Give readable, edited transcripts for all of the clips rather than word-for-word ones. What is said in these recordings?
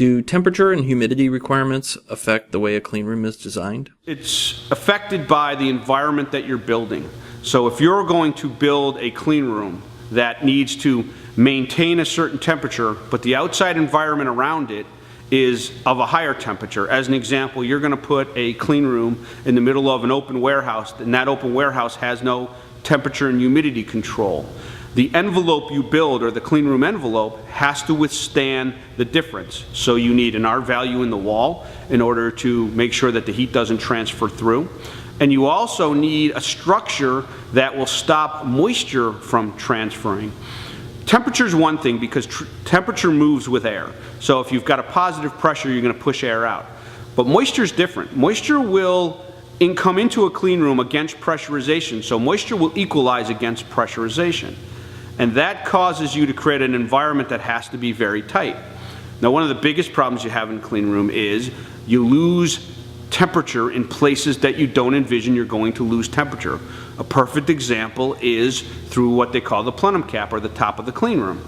Do temperature and humidity requirements affect the way a clean room is designed? It's affected by the environment that you're building. So if you're going to build a clean room that needs to maintain a certain temperature, but the outside environment around it is of a higher temperature. As an example, you're going to put a clean room in the middle of an open warehouse, and that open warehouse has no temperature and humidity control. The envelope you build, or the clean room envelope, has to withstand the difference. So you need an R value in the wall in order to make sure that the heat doesn't transfer through. And you also need a structure that will stop moisture from transferring. Temperature is one thing because temperature moves with air. So if you've got a positive pressure, you're going to push air out. But moisture is different. Moisture will come into a clean room against pressurization. So moisture will equalize against pressurization. And that causes you to create an environment that has to be very tight. Now, one of the biggest problems you have in a clean room is you lose temperature in places that you don't envision you're going to lose temperature. A perfect example is through what they call the plenum cap, or the top of the clean room.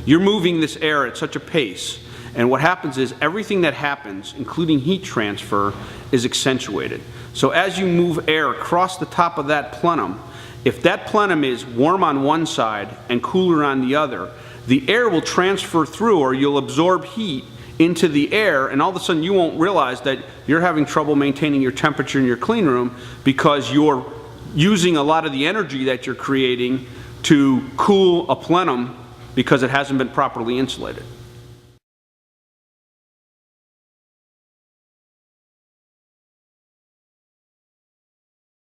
You're moving this air at such a pace, and what happens is everything that happens, including heat transfer, is accentuated. So as you move air across the top of that plenum, if that plenum is warm on one side and cooler on the other, the air will transfer through, or you'll absorb heat into the air, and all of a sudden you won't realize that you're having trouble maintaining your temperature in your clean room because you're using a lot of the energy that you're creating to cool a plenum because it hasn't been properly insulated.